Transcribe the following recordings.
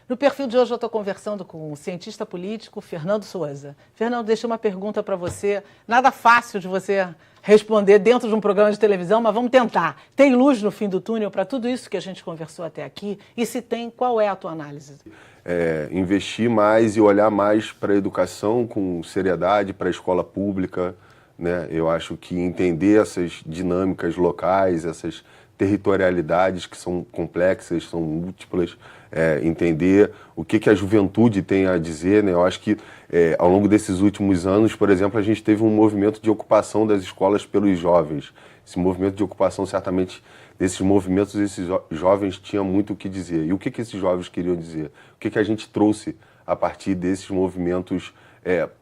No perfil de hoje eu estou conversando com o cientista político Fernando Souza. Fernando, deixa uma pergunta para você, nada fácil de você responder dentro de um programa de televisão, mas vamos tentar. Tem luz no fim do túnel para tudo isso que a gente conversou até aqui? E se tem, qual é a tua análise? Investir mais e olhar mais para a educação com seriedade, para a escola pública, né? Eu acho que entender essas dinâmicas locais, essas territorialidades que são complexas, são múltiplas, entender o que a juventude tem a dizer, né? Eu acho que ao longo desses últimos anos, por exemplo, a gente teve um movimento de ocupação das escolas pelos jovens. Esse movimento de ocupação, certamente, desses movimentos, esses jovens tinham muito o que dizer. E o que esses jovens queriam dizer? O que a gente trouxe a partir desses movimentos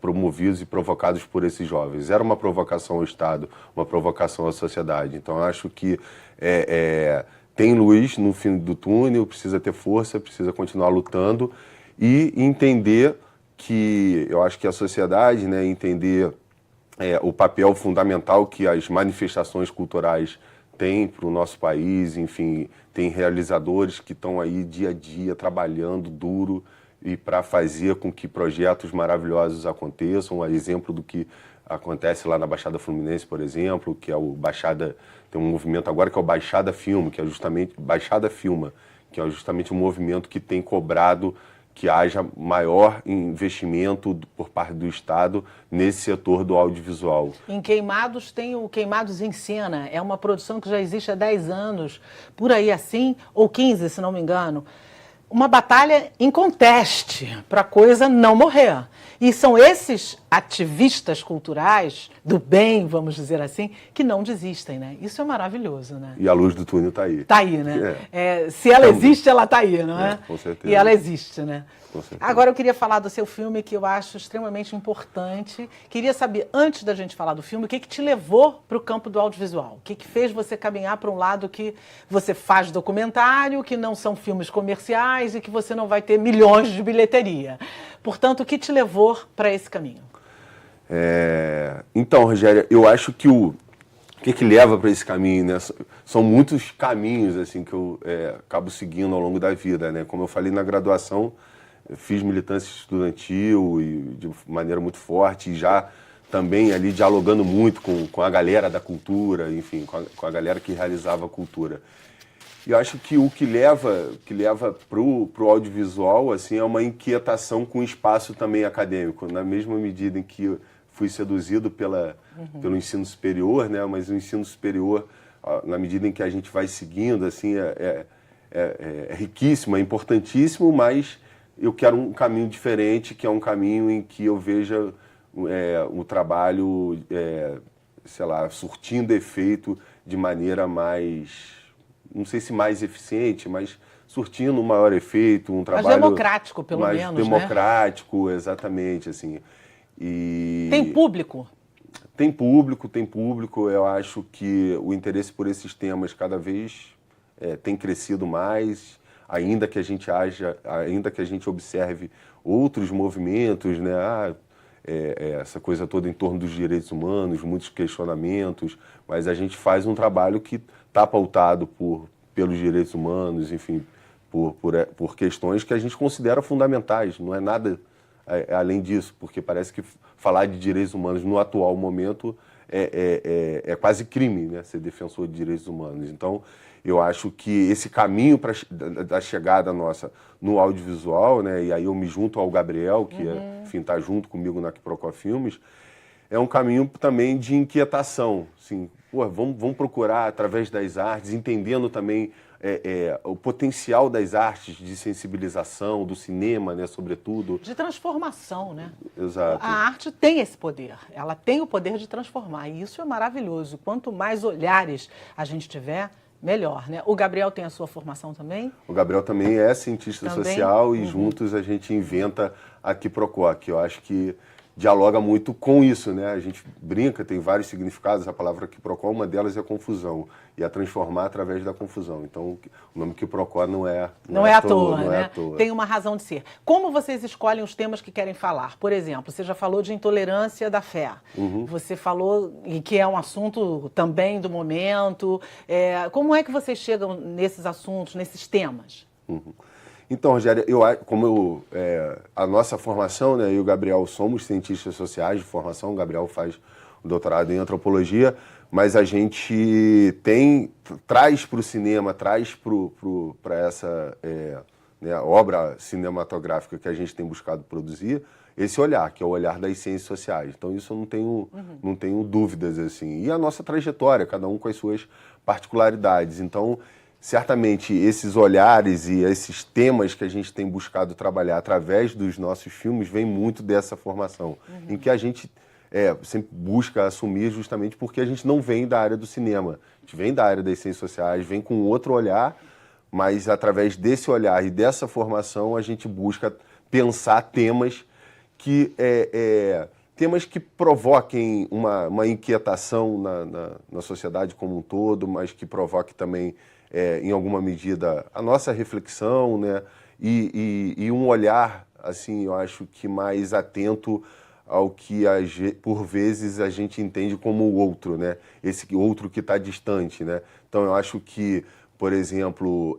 promovidos e provocados por esses jovens? Era uma provocação ao Estado, uma provocação à sociedade. Então, eu acho que tem luz no fim do túnel, precisa ter força, precisa continuar lutando e entender que, eu acho que a sociedade, né, entender o papel fundamental que as manifestações culturais têm para o nosso país, enfim, tem realizadores que estão aí dia a dia trabalhando duro e para fazer com que projetos maravilhosos aconteçam, a exemplo do que acontece lá na Baixada Fluminense, por exemplo, que é o Baixada, tem um movimento agora que é o Baixada Filma, que é justamente Baixada Filma, que é justamente um movimento que tem cobrado que haja maior investimento por parte do Estado nesse setor do audiovisual. Em Queimados tem o Queimados em Cena, é uma produção que já existe há 10 anos, por aí assim, ou 15, se não me engano. Uma batalha em conteste para a coisa não morrer. E são esses ativistas culturais, do bem, vamos dizer assim, que não desistem, né? Isso é maravilhoso, né? E a luz do túnel está aí. Está aí, né? Se ela existe, ela está aí, não é? Com certeza. E ela existe, né? Com certeza. Agora eu queria falar do seu filme, que eu acho extremamente importante. Queria saber, antes da gente falar do filme, o que te levou para o campo do audiovisual? O que fez você caminhar para um lado que você faz documentário, que não são filmes comerciais e que você não vai ter milhões de bilheteria? Portanto, o que te levou para esse caminho? Então, Rogéria, eu acho que o que leva para esse caminho, né? São muitos caminhos assim que eu acabo seguindo ao longo da vida, né? Como eu falei na graduação, eu fiz militância estudantil e de maneira muito forte, e já também ali dialogando muito com a galera da cultura, enfim, com a galera que realizava a cultura. E eu acho que o que leva pro audiovisual assim, é uma inquietação com o espaço também acadêmico, na mesma medida em que eu fui seduzido pelo ensino superior, né? Mas o ensino superior, na medida em que a gente vai seguindo, assim, é riquíssimo, é importantíssimo, mas eu quero um caminho diferente, que é um caminho em que eu veja o trabalho, sei lá, surtindo efeito de maneira mais, não sei se mais eficiente, mas surtindo um maior efeito, um trabalho mais democrático, pelo mais menos, democrático, né? Exatamente, assim. E tem público? Tem público. Eu acho que o interesse por esses temas cada vez tem crescido mais, ainda que a gente observe outros movimentos, né? Essa coisa toda em torno dos direitos humanos, muitos questionamentos, mas a gente faz um trabalho que está pautado pelos direitos humanos, enfim, por questões que a gente considera fundamentais, não é nada além disso, porque parece que falar de direitos humanos no atual momento é quase crime, né? Ser defensor de direitos humanos. Então, eu acho que esse caminho da chegada nossa no audiovisual, né? E aí eu me junto ao Gabriel, que enfim, está junto comigo na Quiprocó Filmes, é um caminho também de inquietação. Assim, vamos procurar, através das artes, entendendo também o potencial das artes de sensibilização, do cinema, né, sobretudo. De transformação, né? Exato. A arte tem esse poder, ela tem o poder de transformar, e isso é maravilhoso. Quanto mais olhares a gente tiver, melhor, né? O Gabriel tem a sua formação também? O Gabriel também é cientista social e juntos a gente inventa a Quiprocó, que eu acho que dialoga muito com isso, né? A gente brinca, tem vários significados, a palavra quiprocó, uma delas é confusão, e é transformar através da confusão. Então, o nome quiprocó não é à toa, né? Tem uma razão de ser. Como vocês escolhem os temas que querem falar? Por exemplo, você já falou de intolerância da fé. Você falou que é um assunto também do momento. Como é que vocês chegam nesses assuntos, nesses temas? Então, Rogério, a nossa formação, né, eu e o Gabriel somos cientistas sociais de formação, o Gabriel faz o doutorado em antropologia, mas a gente traz para o cinema, traz para essa né, obra cinematográfica que a gente tem buscado produzir, esse olhar, que é o olhar das ciências sociais. Então, isso eu não tenho dúvidas, assim. E a nossa trajetória, cada um com as suas particularidades. Então, certamente, esses olhares e esses temas que a gente tem buscado trabalhar através dos nossos filmes vem muito dessa formação, em que a gente sempre busca assumir justamente porque a gente não vem da área do cinema. A gente vem da área das ciências sociais, vem com outro olhar, mas através desse olhar e dessa formação a gente busca pensar temas que provoquem uma inquietação na sociedade como um todo, mas que provoque também, em alguma medida, a nossa reflexão, né? E um olhar, assim, eu acho que mais atento ao que, por vezes, a gente entende como o outro, né? Esse outro que está distante, né? Então, eu acho que, por exemplo,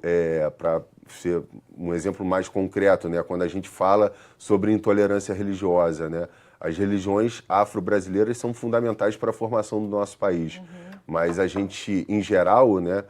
para ser um exemplo mais concreto, né? Quando a gente fala sobre intolerância religiosa, né? As religiões afro-brasileiras são fundamentais para a formação do nosso país, mas a gente, em geral, né,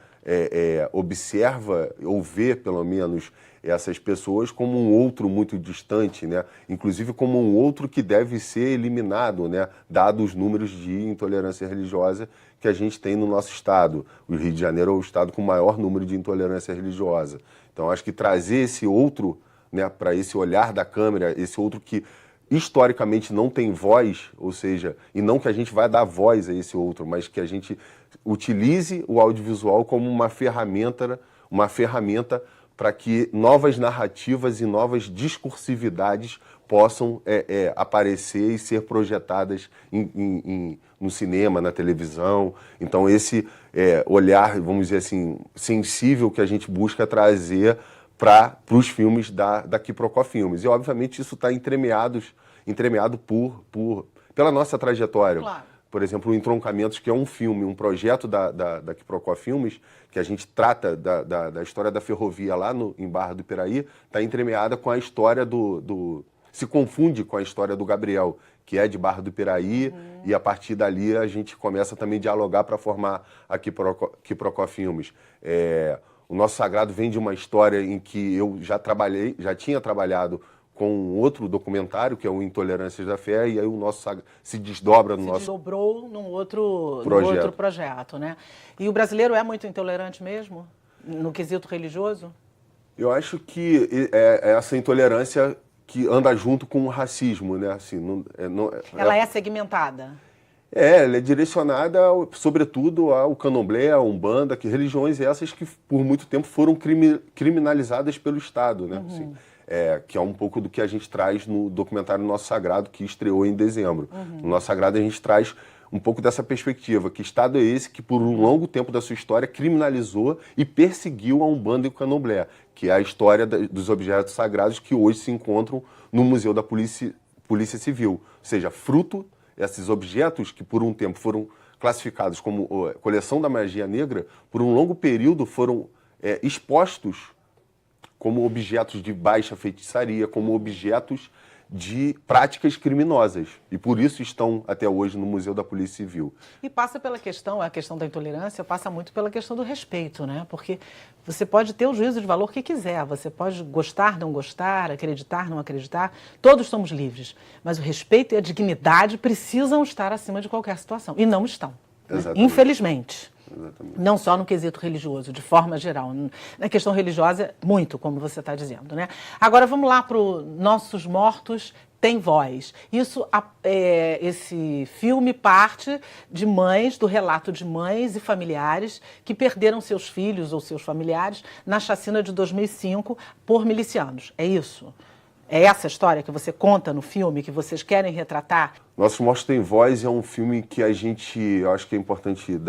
observa ou vê, pelo menos, essas pessoas como um outro muito distante, né? Inclusive como um outro que deve ser eliminado, né? Dados os números de intolerância religiosa que a gente tem no nosso estado. O Rio de Janeiro é o estado com o maior número de intolerância religiosa. Então, acho que trazer esse outro, né, para esse olhar da câmera, esse outro que historicamente não tem voz, ou seja, e não que a gente vai dar voz a esse outro, mas que a gente utilize o audiovisual como uma ferramenta para que novas narrativas e novas discursividades possam aparecer e ser projetadas no cinema, na televisão. Então, esse olhar, vamos dizer assim, sensível que a gente busca trazer para os filmes da Quiprocó Filmes. E, obviamente, isso está entremeado pela nossa trajetória. Claro. Por exemplo, o Entroncamentos, que é um filme, um projeto da Quiprocó Filmes, que a gente trata da história da ferrovia lá em Barra do Piraí, está entremeada com a história se confunde com a história do Gabriel, que é de Barra do Piraí, e a partir dali a gente começa também a dialogar para formar a Quiprocó Filmes. O Nosso Sagrado vem de uma história em que eu já tinha trabalhado com outro documentário, que é o Intolerâncias da Fé, e aí o Nosso Sagrado se desdobra no nosso... Se desdobrou num outro projeto, né? E o brasileiro é muito intolerante mesmo, no quesito religioso? Eu acho que essa intolerância que anda junto com o racismo, né? Assim, Ela é segmentada? Ela é direcionada, sobretudo, ao candomblé, à umbanda, que religiões essas que por muito tempo foram criminalizadas pelo Estado, né? Assim, que é um pouco do que a gente traz no documentário Nosso Sagrado, que estreou em dezembro. No Nosso Sagrado a gente traz um pouco dessa perspectiva, que Estado é esse que por um longo tempo da sua história criminalizou e perseguiu a umbanda e o candomblé, que é a história dos objetos sagrados que hoje se encontram no Museu da Polícia Civil. Ou seja, fruto esses objetos que por um tempo foram classificados como coleção da magia negra, por um longo período foram expostos como objetos de baixa feitiçaria, como objetos de práticas criminosas. E por isso estão até hoje no Museu da Polícia Civil. E passa pela questão, a questão da intolerância passa muito pela questão do respeito, né? Porque você pode ter o juízo de valor que quiser, você pode gostar, não gostar, acreditar, não acreditar, todos somos livres. Mas o respeito e a dignidade precisam estar acima de qualquer situação. E não estão, né? Infelizmente. Exatamente. Não só no quesito religioso, de forma geral. Na questão religiosa, muito, como você está dizendo, né? Agora, vamos lá para o Nossos Mortos Têm Voz. Esse filme parte de mães, do relato de mães e familiares que perderam seus filhos ou seus familiares na chacina de 2005 por milicianos. É isso? É essa história que você conta no filme, que vocês querem retratar? Nossos Mortos Têm Voz é um filme que eu acho que é importante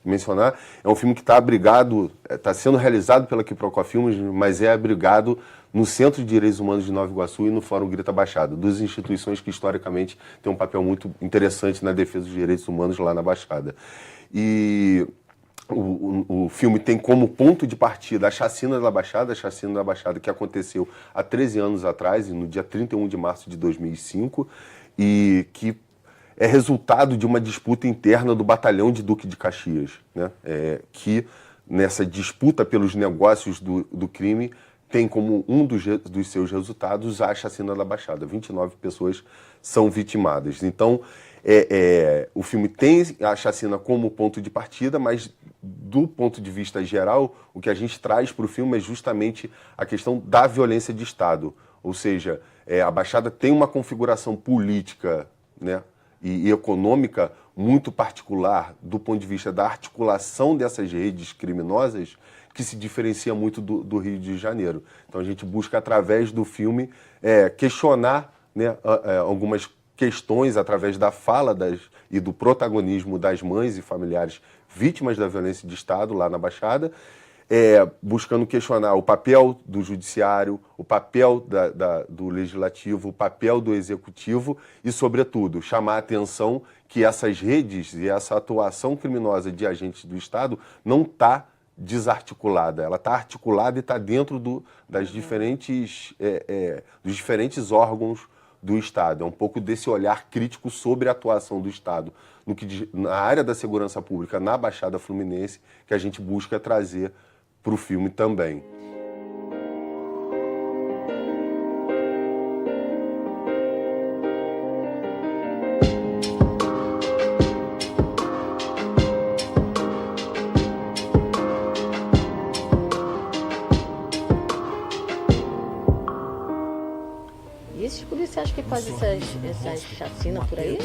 mencionar. É um filme que está abrigado, está sendo realizado pela Quiprocó Filmes, mas é abrigado no Centro de Direitos Humanos de Nova Iguaçu e no Fórum Grita Baixada, duas instituições que historicamente têm um papel muito interessante na defesa dos direitos humanos lá na Baixada. E o filme tem como ponto de partida a Chacina da Baixada que aconteceu há 13 anos atrás, no dia 31 de março de 2005, e que é resultado de uma disputa interna do batalhão de Duque de Caxias, né? Que nessa disputa pelos negócios do crime tem como um dos seus resultados a Chacina da Baixada. 29 pessoas são vitimadas. Então, o filme tem a chacina como ponto de partida, mas do ponto de vista geral, o que a gente traz para o filme é justamente a questão da violência de Estado. Ou seja, a Baixada tem uma configuração política, né, e econômica muito particular do ponto de vista da articulação dessas redes criminosas, que se diferencia muito do Rio de Janeiro. Então a gente busca, através do filme, questionar, né, algumas questões através da fala e do protagonismo das mães e familiares vítimas da violência de Estado lá na Baixada, buscando questionar o papel do judiciário, o papel do legislativo, o papel do executivo e, sobretudo, chamar a atenção que essas redes e essa atuação criminosa de agentes do Estado não está desarticulada, ela está articulada e está dentro dos diferentes órgãos do Estado. É um pouco desse olhar crítico sobre a atuação do Estado na área da segurança pública na Baixada Fluminense que a gente busca trazer para o filme também. E esses policiais que fazem essas chacinas por aí?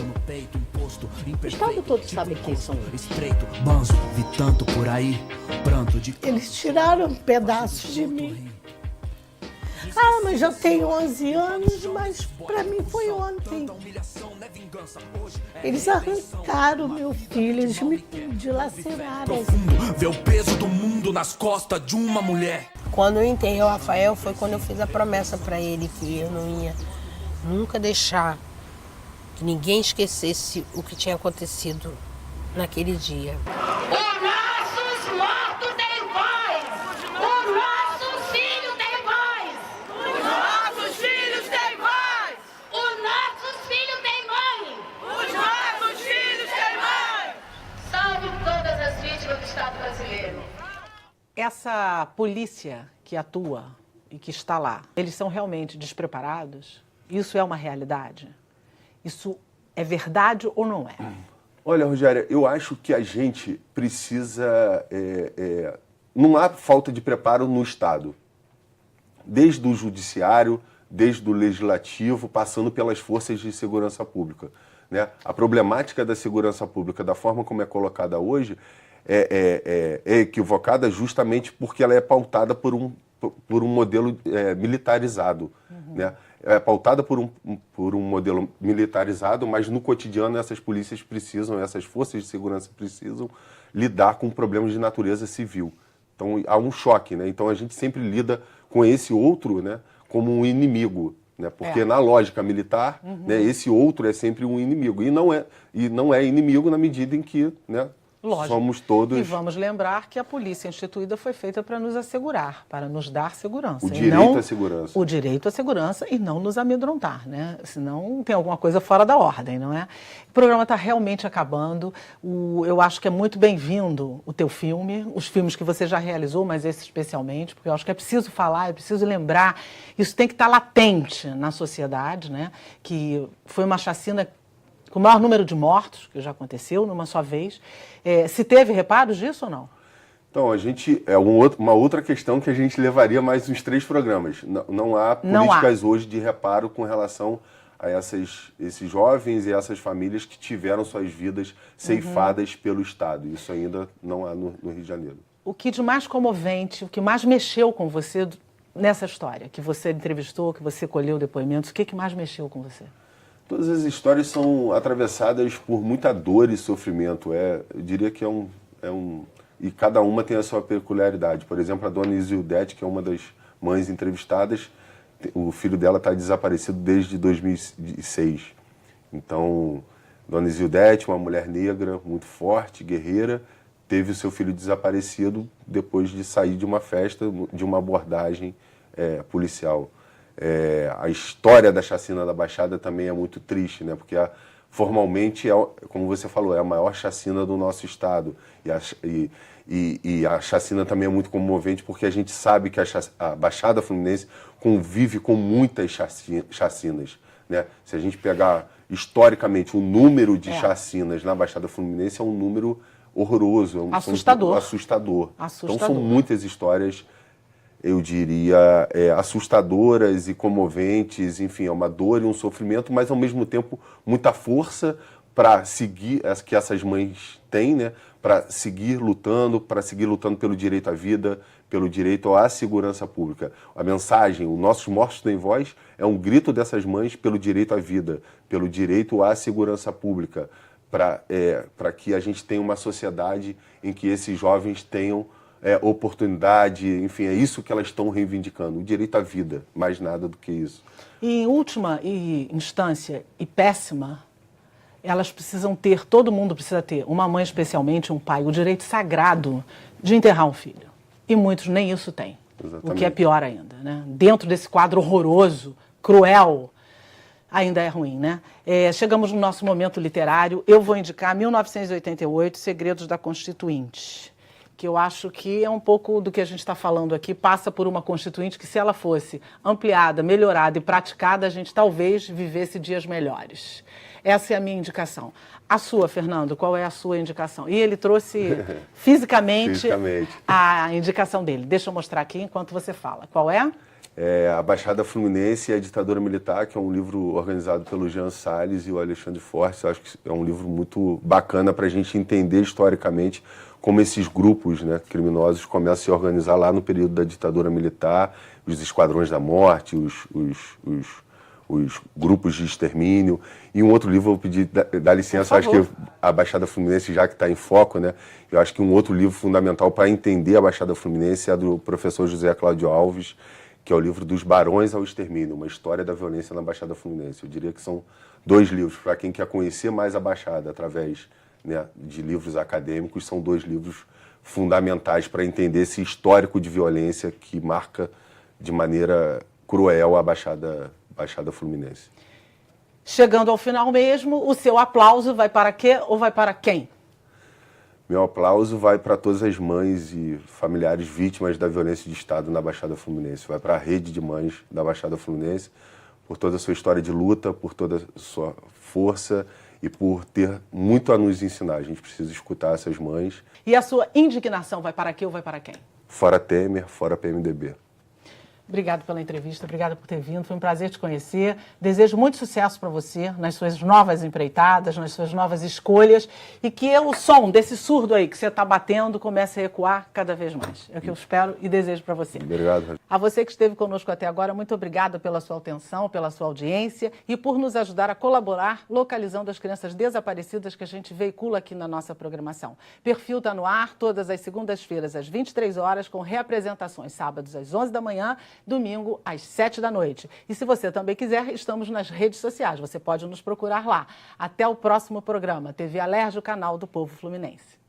O estado todo sabe quem são. Eles tiraram pedaços de mim. Ah, mas já tenho 11 anos, mas para mim foi ontem. Eles arrancaram meu filho, eles me dilaceraram. Vê o peso do mundo nas costas de uma mulher. Quando eu enterrei o Rafael foi quando eu fiz a promessa para ele que eu não ia nunca deixar que ninguém esquecesse o que tinha acontecido naquele dia. Os nossos mortos têm voz! Os nossos filhos têm voz! Os nossos filhos têm voz! Os nossos filhos têm mãe! Os nossos filhos têm mãe! Salve todas as vítimas do Estado brasileiro! Essa polícia que atua e que está lá, eles são realmente despreparados? Isso é uma realidade? Isso é verdade ou não é? Olha, Rogéria, eu acho que a gente precisa... não há falta de preparo no Estado. Desde o judiciário, desde o legislativo, passando pelas forças de segurança pública, né? A problemática da segurança pública, da forma como é colocada hoje, é equivocada justamente porque ela é pautada por um modelo militarizado, né? É pautada por um modelo militarizado, mas no cotidiano essas polícias precisam, essas forças de segurança precisam lidar com problemas de natureza civil. Então há um choque, né? Então a gente sempre lida com esse outro, né, como um inimigo, né? Porque na lógica militar, né, esse outro é sempre um inimigo e não é inimigo na medida em que, né, Lógico. somos todos... E vamos lembrar que a polícia instituída foi feita para nos assegurar, para nos dar segurança. O direito à segurança. O direito à segurança e não nos amedrontar, né? Senão tem alguma coisa fora da ordem, não é? O programa está realmente acabando. Eu acho que é muito bem-vindo o teu filme, os filmes que você já realizou, mas esse especialmente, porque eu acho que é preciso falar, é preciso lembrar. Isso tem que estar latente na sociedade, né? Que foi uma chacina com o maior número de mortos, que já aconteceu numa só vez. Se teve reparos disso ou não? Então, a gente... uma outra questão que a gente levaria mais uns 3 programas. Não há políticas hoje de reparo com relação a esses jovens e essas famílias que tiveram suas vidas ceifadas pelo Estado. Isso ainda não há no Rio de Janeiro. O que de mais comovente, o que mais mexeu com você nessa história, que você entrevistou, que você colheu depoimentos, o que mais mexeu com você? Todas as histórias são atravessadas por muita dor e sofrimento. Eu diria que e cada uma tem a sua peculiaridade. Por exemplo, a dona Isildete, que é uma das mães entrevistadas, o filho dela está desaparecido desde 2006. Então, dona Isildete, uma mulher negra, muito forte, guerreira, teve o seu filho desaparecido depois de sair de uma festa, de uma abordagem policial. A história da chacina da Baixada também é muito triste, né? Porque formalmente, como você falou, é a maior chacina do nosso estado. E a chacina também é muito comovente porque a gente sabe que a Baixada Fluminense convive com muitas chacinas, né? Se a gente pegar historicamente o número de chacinas na Baixada Fluminense, é um número horroroso. Assustador. Assustador. Então são muitas histórias, eu diria, assustadoras e comoventes, enfim, é uma dor e um sofrimento, mas ao mesmo tempo muita força para seguir, que essas mães têm, né? Para seguir lutando pelo direito à vida, pelo direito à segurança pública. A mensagem, o Nossos Mortos Têm Voz, é um grito dessas mães pelo direito à vida, pelo direito à segurança pública, para que a gente tenha uma sociedade em que esses jovens tenham oportunidade, enfim, é isso que elas estão reivindicando, o direito à vida, mais nada do que isso. E em última instância, e péssima, elas precisam ter, todo mundo precisa ter, uma mãe especialmente, um pai, o direito sagrado de enterrar um filho. E muitos nem isso têm, Exatamente. O que é pior ainda, né? Dentro desse quadro horroroso, cruel, ainda é ruim, né? Chegamos no nosso momento literário. Eu vou indicar 1988, Segredos da Constituinte, que eu acho que é um pouco do que a gente está falando aqui, passa por uma Constituinte que, se ela fosse ampliada, melhorada e praticada, a gente talvez vivesse dias melhores. Essa é a minha indicação. A sua, Fernando, qual é a sua indicação? E ele trouxe fisicamente a indicação dele. Deixa eu mostrar aqui enquanto você fala. Qual é? A Baixada Fluminense e a Ditadura Militar, que é um livro organizado pelo Jean Salles e o Alexandre Fortes. Eu acho que é um livro muito bacana para a gente entender historicamente como esses grupos, né, criminosos começam a se organizar lá no período da ditadura militar, os esquadrões da morte, os grupos de extermínio. E um outro livro, eu vou pedir, dá licença, eu acho que a Baixada Fluminense, já que está em foco, né, eu acho que um outro livro fundamental para entender a Baixada Fluminense é do professor José Cláudio Alves, que é o livro Dos Barões ao Extermínio, uma história da violência na Baixada Fluminense. Eu diria que são 2 livros, para quem quer conhecer mais a Baixada através, né, de livros acadêmicos, são 2 livros fundamentais para entender esse histórico de violência que marca de maneira cruel a Baixada Fluminense. Chegando ao final mesmo, o seu aplauso vai para quê ou vai para quem? Meu aplauso vai para todas as mães e familiares vítimas da violência de Estado na Baixada Fluminense. Vai para a rede de mães da Baixada Fluminense, por toda a sua história de luta, por toda a sua força e por ter muito a nos ensinar. A gente precisa escutar essas mães. E a sua indignação vai para quê ou vai para quem? Fora Temer, fora PMDB. Obrigado pela entrevista, obrigada por ter vindo, foi um prazer te conhecer. Desejo muito sucesso para você nas suas novas empreitadas, nas suas novas escolhas e que o som desse surdo aí que você está batendo comece a ecoar cada vez mais. É o que eu espero e desejo para você. Obrigado. A você que esteve conosco até agora, muito obrigada pela sua atenção, pela sua audiência e por nos ajudar a colaborar localizando as crianças desaparecidas que a gente veicula aqui na nossa programação. Perfil está no ar todas as segundas-feiras às 23 horas com reapresentações sábados às 11 da manhã, domingo às 7 da noite. E se você também quiser, estamos nas redes sociais. Você pode nos procurar lá. Até o próximo programa. TV Alerj, o canal do Povo Fluminense.